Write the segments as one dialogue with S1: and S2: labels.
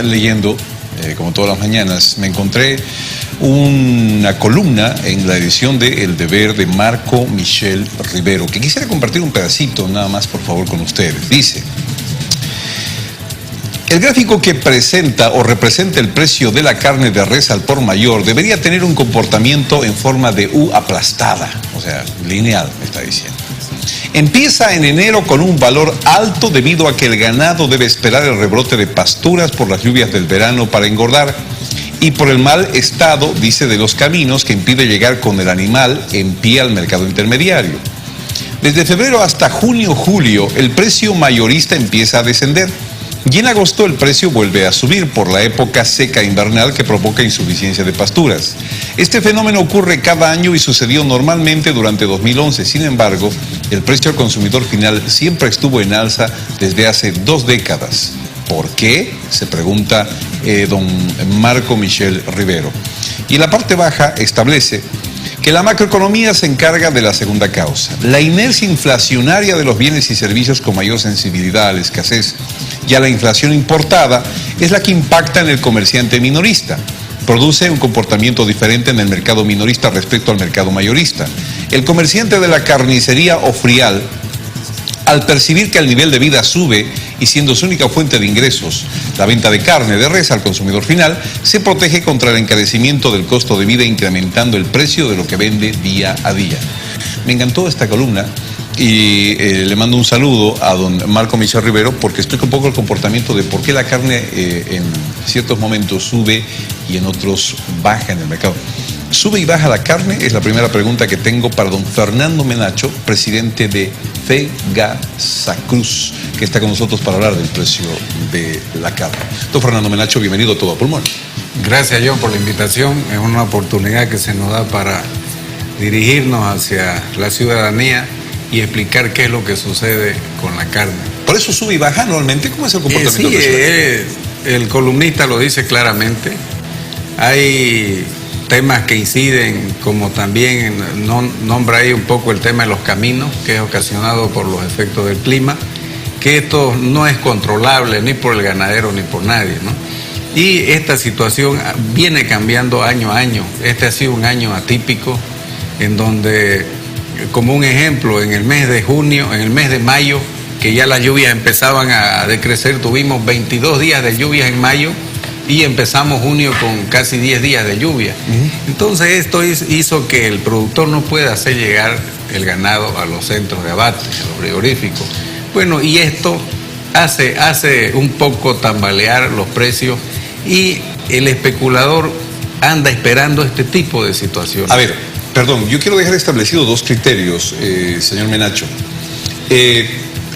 S1: leyendo, como todas las mañanas, me encontré una columna en la edición de El Deber de Marco Michel Rivero, que quisiera compartir un pedacito nada más, por favor, con ustedes. Dice: el gráfico que presenta o representa el precio de la carne de res al por mayor debería tener un comportamiento en forma de U aplastada, o sea, lineal, me está diciendo. Empieza en enero con un valor alto debido a que el ganado debe esperar el rebrote de pasturas por las lluvias del verano para engordar y por el mal estado, dice, de los caminos que impide llegar con el animal en pie al mercado intermediario. Desde febrero hasta junio-julio el precio mayorista empieza a descender y en agosto el precio vuelve a subir por la época seca invernal que provoca insuficiencia de pasturas. Este fenómeno ocurre cada año y sucedió normalmente durante 2011. Sin embargo, el precio al consumidor final siempre estuvo en alza desde hace 2 décadas. ¿Por qué?, se pregunta don Marco Michel Rivero. Y en la parte baja establece que la macroeconomía se encarga de la segunda causa. La inercia inflacionaria de los bienes y servicios con mayor sensibilidad a la escasez y a la inflación importada es la que impacta en el comerciante minorista. Produce un comportamiento diferente en el mercado minorista respecto al mercado mayorista. El comerciante de la carnicería o frial, al percibir que el nivel de vida sube y siendo su única fuente de ingresos la venta de carne de res al consumidor final, se protege contra el encarecimiento del costo de vida incrementando el precio de lo que vende día a día. Me encantó esta columna y le mando un saludo a don Marco Michel Rivero porque explica un poco el comportamiento de por qué la carne en ciertos momentos sube y en otros baja en el mercado. ¿Sube y baja la carne? Es la primera pregunta que tengo para don Fernando Menacho, presidente de FEGASACRUZ, que está con nosotros para hablar del precio de la carne. Don Fernando Menacho, bienvenido a Todo a Pulmón.
S2: Gracias, John, por la invitación. Es una oportunidad que se nos da para dirigirnos hacia la ciudadanía y explicar qué es lo que sucede con la carne.
S1: ¿Por eso sube y baja normalmente? ¿Cómo es el comportamiento
S2: sí,
S1: del
S2: el columnista lo dice claramente. Hay temas que inciden, como también nombra ahí un poco el tema de los caminos, que es ocasionado por los efectos del clima, que esto no es controlable ni por el ganadero ni por nadie, ¿no? Y esta situación viene cambiando año a año. Este ha sido un año atípico, en donde, como un ejemplo, en el mes de junio, en el mes de mayo, que ya las lluvias empezaban a decrecer, tuvimos 22 días de lluvias en mayo, y empezamos junio con casi 10 días de lluvia. Entonces esto hizo que el productor no pueda hacer llegar el ganado a los centros de abate, a los frigoríficos. Bueno, y esto hace un poco tambalear los precios y el especulador anda esperando este tipo de situaciones.
S1: A ver, perdón, yo quiero dejar establecidos 2 criterios, señor Menacho.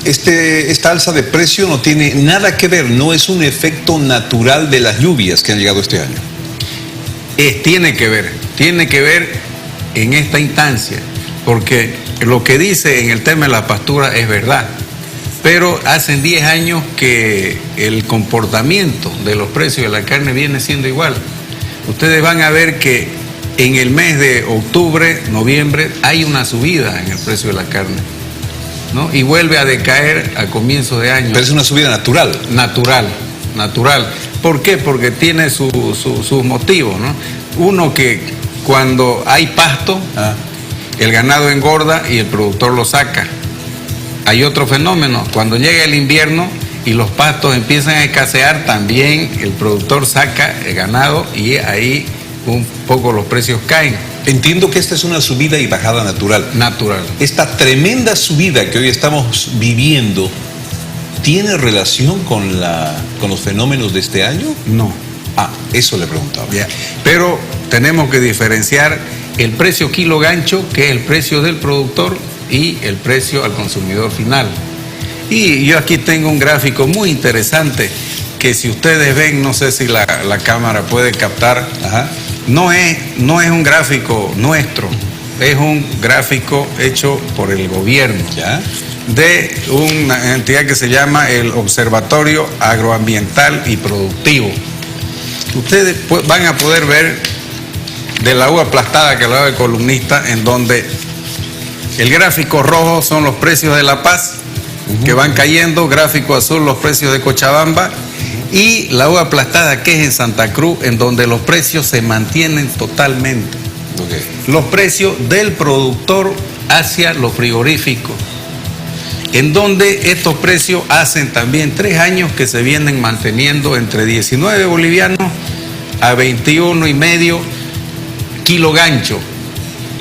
S1: Esta alza de precio no tiene nada que ver, no es un efecto natural de las lluvias que han llegado este año.
S2: Tiene que ver en esta instancia, porque lo que dice en el tema de la pastura es verdad, pero hace 10 años que el comportamiento de los precios de la carne viene siendo igual. Ustedes van a ver que en el mes de octubre, noviembre, hay una subida en el precio de la carne, ¿no? Y vuelve a decaer a comienzos de año.
S1: Pero es una subida natural.
S2: Natural. ¿Por qué? Porque tiene sus motivos, ¿no? Uno, que cuando hay pasto, el ganado engorda y el productor lo saca. Hay otro fenómeno, cuando llega el invierno y los pastos empiezan a escasear, también el productor saca el ganado y ahí un poco los precios caen.
S1: Entiendo que esta es una subida y bajada natural. Esta tremenda subida que hoy estamos viviendo, ¿tiene relación con los fenómenos de este año?
S2: No.
S1: Eso le preguntaba.
S2: Yeah. Pero tenemos que diferenciar el precio kilo gancho, que es el precio del productor, y el precio al consumidor final. Y yo aquí tengo un gráfico muy interesante que, si ustedes ven, no sé si la cámara puede captar. No es un gráfico nuestro, es un gráfico hecho por el gobierno.
S1: ¿Ya?
S2: De una entidad que se llama el Observatorio Agroambiental y Productivo. Ustedes van a poder ver de la U aplastada que hablaba el columnista, en donde el gráfico rojo son los precios de La Paz, que van cayendo, gráfico azul los precios de Cochabamba, y la uva aplastada, que es en Santa Cruz, en donde los precios se mantienen totalmente.
S1: Okay.
S2: Los precios del productor hacia los frigoríficos, en donde estos precios hacen también 3 años que se vienen manteniendo entre 19 bolivianos a 21,5 kilo gancho.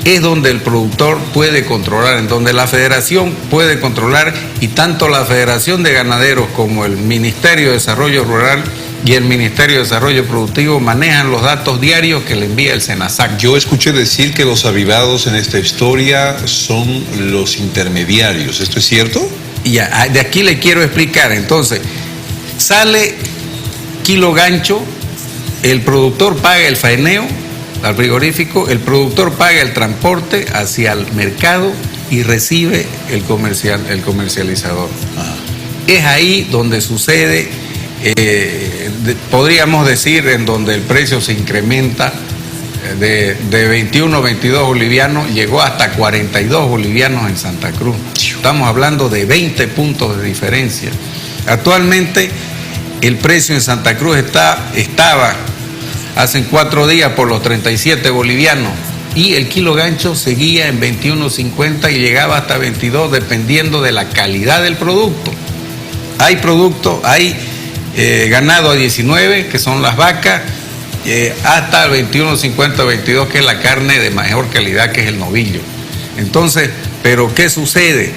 S2: Es donde el productor puede controlar, en donde la federación puede controlar, y tanto la Federación de Ganaderos como el Ministerio de Desarrollo Rural y el Ministerio de Desarrollo Productivo manejan los datos diarios que le envía el SENASAC.
S1: Yo escuché decir que los avivados en esta historia son los intermediarios. ¿Esto es cierto?
S2: Y ya, de aquí le quiero explicar. Entonces, sale kilo gancho, el productor paga el faeneo al frigorífico, el productor paga el transporte hacia el mercado y recibe el comercializador. Es ahí donde sucede, podríamos decir, en donde el precio se incrementa de 21 o 22 bolivianos, llegó hasta 42 bolivianos en Santa Cruz. Estamos hablando de 20 puntos de diferencia. Actualmente el precio en Santa Cruz estaba hace 4 días por los 37 bolivianos, y el kilo gancho seguía en 21.50 y llegaba hasta 22, dependiendo de la calidad del producto. Hay productos, hay ganado a 19, que son las vacas, hasta 21.50, 22, que es la carne de mejor calidad, que es el novillo. Entonces, ¿pero qué sucede?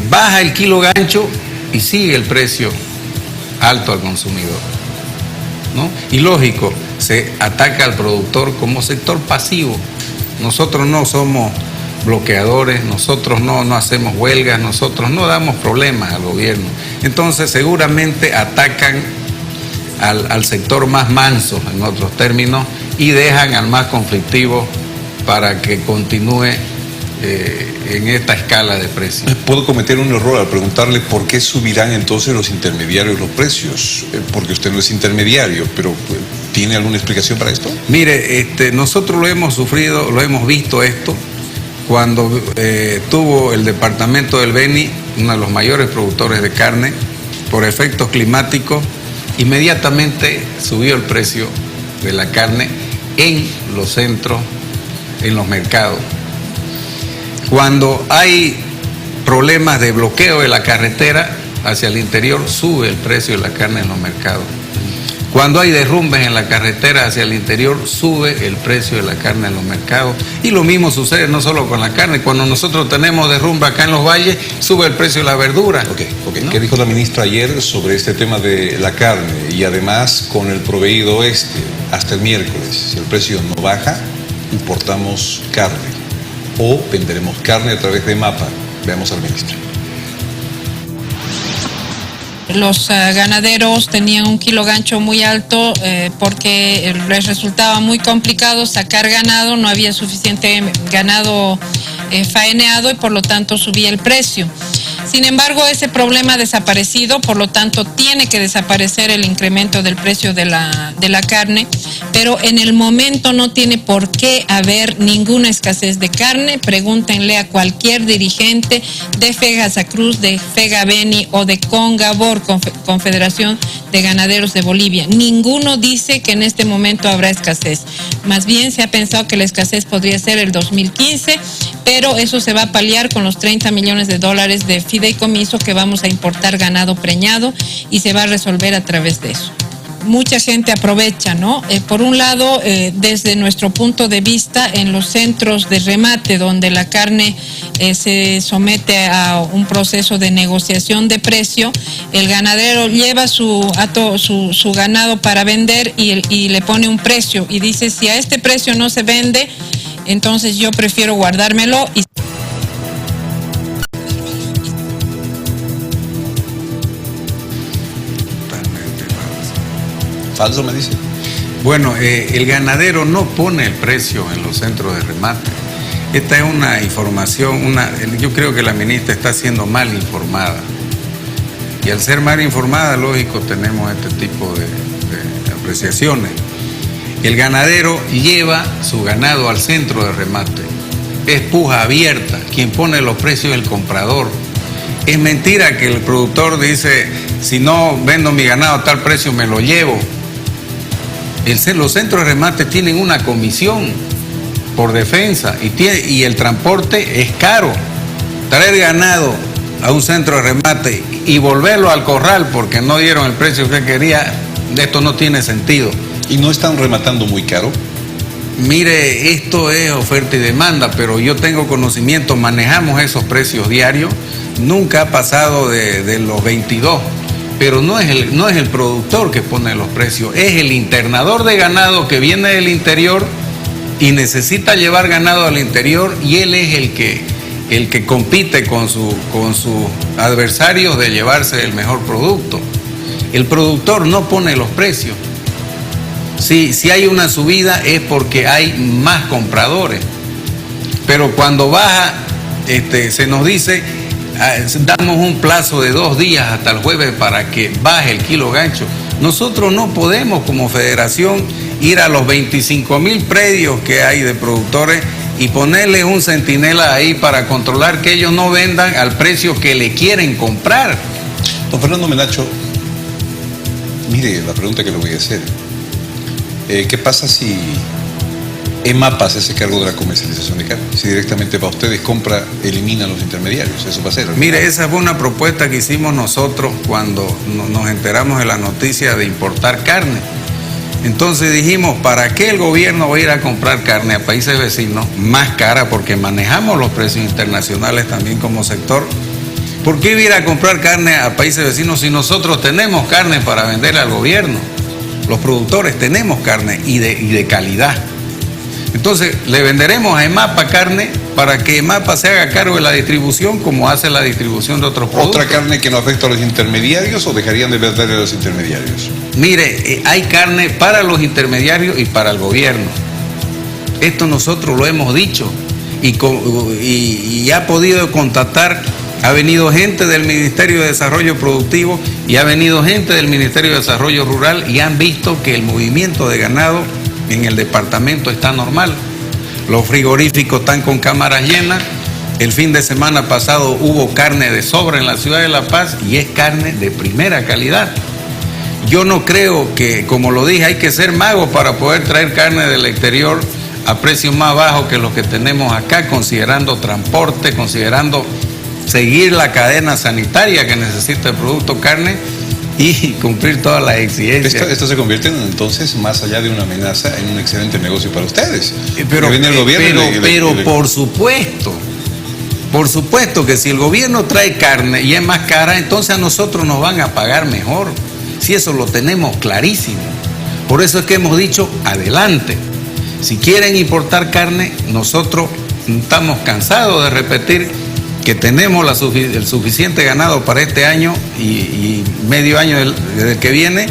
S2: Baja el kilo gancho y sigue el precio alto al consumidor, ¿no? Y lógico, se ataca al productor como sector pasivo. Nosotros no somos bloqueadores, nosotros no hacemos huelgas, nosotros no damos problemas al gobierno. Entonces seguramente atacan al sector más manso, en otros términos, y dejan al más conflictivo para que continúe en esta escala de precios.
S1: Puedo cometer un error al preguntarle por qué subirán entonces los intermediarios los precios, porque usted no es intermediario, pero ¿tiene alguna explicación para esto?
S2: Mire, nosotros lo hemos sufrido, lo hemos visto esto, cuando tuvo el departamento del Beni, uno de los mayores productores de carne, por efectos climáticos, inmediatamente subió el precio de la carne en los centros, en los mercados. Cuando hay problemas de bloqueo de la carretera hacia el interior, sube el precio de la carne en los mercados. Cuando hay derrumbes en la carretera hacia el interior, sube el precio de la carne en los mercados. Y lo mismo sucede no solo con la carne. Cuando nosotros tenemos derrumbe acá en los valles, sube el precio de la verdura.
S1: Okay.
S2: ¿No?
S1: ¿Qué dijo la ministra ayer sobre este tema de la carne? Y además, con el proveído hasta el miércoles, si el precio no baja, importamos carne o venderemos carne a través de MAPA. Veamos al ministro.
S3: Los ganaderos tenían un kilo gancho muy alto porque les resultaba muy complicado sacar ganado, no había suficiente ganado faeneado y por lo tanto subía el precio. Sin embargo, ese problema ha desaparecido, por lo tanto tiene que desaparecer el incremento del precio de la carne, pero en el momento no tiene por qué haber ninguna escasez de carne. Pregúntenle a cualquier dirigente de FEGASACRUZ, de FEGABENI o de CONGABOR, Confederación de Ganaderos de Bolivia. Ninguno dice que en este momento habrá escasez. Más bien se ha pensado que la escasez podría ser el 2015, pero eso se va a paliar con los 30 millones de dólares de fideicomiso que vamos a importar ganado preñado y se va a resolver a través de eso. Mucha gente aprovecha, ¿no? Por un lado, desde nuestro punto de vista, en los centros de remate donde la carne se somete a un proceso de negociación de precio, el ganadero lleva su ganado para vender y le pone un precio y dice, si a este precio no se vende, entonces yo prefiero guardármelo y...
S1: Falso, me dice.
S2: Bueno, el ganadero no pone el precio en los centros de remate. Esta es una información, yo creo que la ministra está siendo mal informada. Y al ser mal informada, lógico, tenemos este tipo de apreciaciones. El ganadero lleva su ganado al centro de remate. Es puja abierta. Quien pone los precios es el comprador. Es mentira que el productor dice, si no vendo mi ganado a tal precio me lo llevo. Los centros de remate tienen una comisión por defensa y el transporte es caro. Traer ganado a un centro de remate y volverlo al corral porque no dieron el precio que quería, esto no tiene sentido.
S1: ¿Y no están rematando muy caro?
S2: Mire, esto es oferta y demanda, pero yo tengo conocimiento, manejamos esos precios diarios, nunca ha pasado de los 22, pero no es el productor que pone los precios, es el internador de ganado que viene del interior y necesita llevar ganado al interior y él es el que compite con sus adversarios de llevarse el mejor producto. El productor no pone los precios. Si hay una subida es porque hay más compradores. Pero cuando baja, se nos dice, damos un plazo de 2 días hasta el jueves para que baje el kilo gancho. Nosotros no podemos como federación ir a los 25,000 predios que hay de productores y ponerle un centinela ahí para controlar que ellos no vendan al precio que le quieren comprar.
S1: Don Fernando Menacho, mire la pregunta que le voy a hacer. ¿Qué pasa si EMAPA se hace cargo de la comercialización de carne? Si directamente para ustedes compra, elimina los intermediarios, eso va a ser.
S2: Mire, esa fue una propuesta que hicimos nosotros cuando nos enteramos de la noticia de importar carne. Entonces dijimos, ¿para qué el gobierno va a ir a comprar carne a países vecinos más cara? Porque manejamos los precios internacionales también como sector. ¿Por qué ir a comprar carne a países vecinos si nosotros tenemos carne para venderle al gobierno? Los productores tenemos carne y de calidad. Entonces le venderemos a EMAPA carne para que EMAPA se haga cargo de la distribución como hace la distribución de otros productos.
S1: ¿Otra carne que no afecta a los intermediarios o dejarían de venderle a los intermediarios?
S2: Mire, hay carne para los intermediarios y para el gobierno. Esto nosotros lo hemos dicho y ha podido contactar. Ha venido gente del Ministerio de Desarrollo Productivo y ha venido gente del Ministerio de Desarrollo Rural y han visto que el movimiento de ganado en el departamento está normal. Los frigoríficos están con cámaras llenas. El fin de semana pasado hubo carne de sobra en la ciudad de La Paz y es carne de primera calidad. Yo no creo que, como lo dije, hay que ser mago para poder traer carne del exterior a precios más bajos que los que tenemos acá, considerando transporte, considerando seguir la cadena sanitaria que necesita el producto carne y cumplir todas las exigencias.
S1: Esto se convierte entonces, más allá de una amenaza, en un excelente negocio para ustedes.
S2: Pero por supuesto que si el gobierno trae carne y es más cara, entonces a nosotros nos van a pagar mejor. Si eso lo tenemos clarísimo. Por eso es que hemos dicho, adelante. Si quieren importar carne, nosotros estamos cansados de repetir que tenemos el suficiente ganado para este año y medio año del que viene,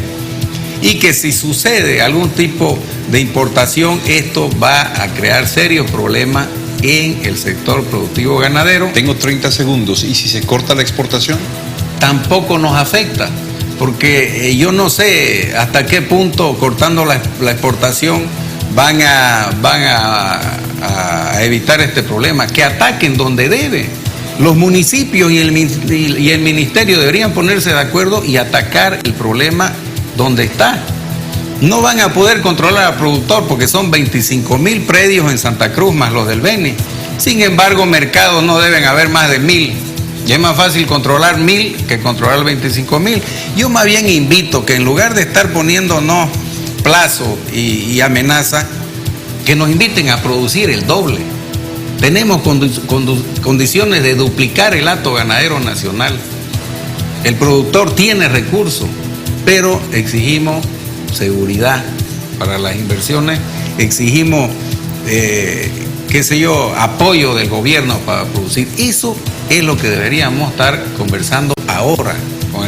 S2: y que si sucede algún tipo de importación, esto va a crear serios problemas en el sector productivo ganadero.
S1: Tengo 30 segundos. ¿Y si se corta la exportación?
S2: Tampoco nos afecta, porque yo no sé hasta qué punto cortando la exportación van a evitar este problema. Que ataquen donde debe. Los municipios y el ministerio deberían ponerse de acuerdo y atacar el problema donde está. No van a poder controlar al productor porque son 25,000 predios en Santa Cruz más los del Beni. Sin embargo, mercados no deben haber más de 1,000. Y es más fácil controlar 1,000 que controlar 25,000. Yo más bien invito que en lugar de estar poniéndonos plazo y amenaza, que nos inviten a producir el doble. Tenemos condiciones de duplicar el hato ganadero nacional. El productor tiene recursos, pero exigimos seguridad para las inversiones, exigimos, apoyo del gobierno para producir. Eso es lo que deberíamos estar conversando ahora con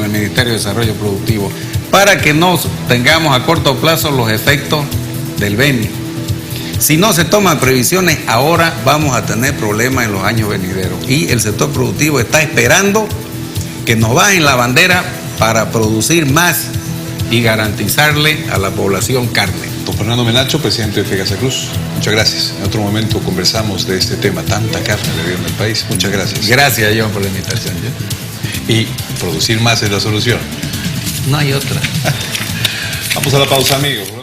S2: el Ministerio de Desarrollo Productivo, para que no tengamos a corto plazo los efectos del Beni. Si no se toman previsiones ahora, vamos a tener problemas en los años venideros. Y el sector productivo está esperando que nos bajen la bandera para producir más y garantizarle a la población carne.
S1: Don Fernando Menacho, presidente de FEGASA Cruz, muchas gracias. En otro momento conversamos de este tema, tanta carne le dieron al país. Muchas gracias.
S2: Gracias, John, por la invitación.
S1: Y producir más es la solución.
S2: No hay otra.
S1: Vamos a la pausa, amigos.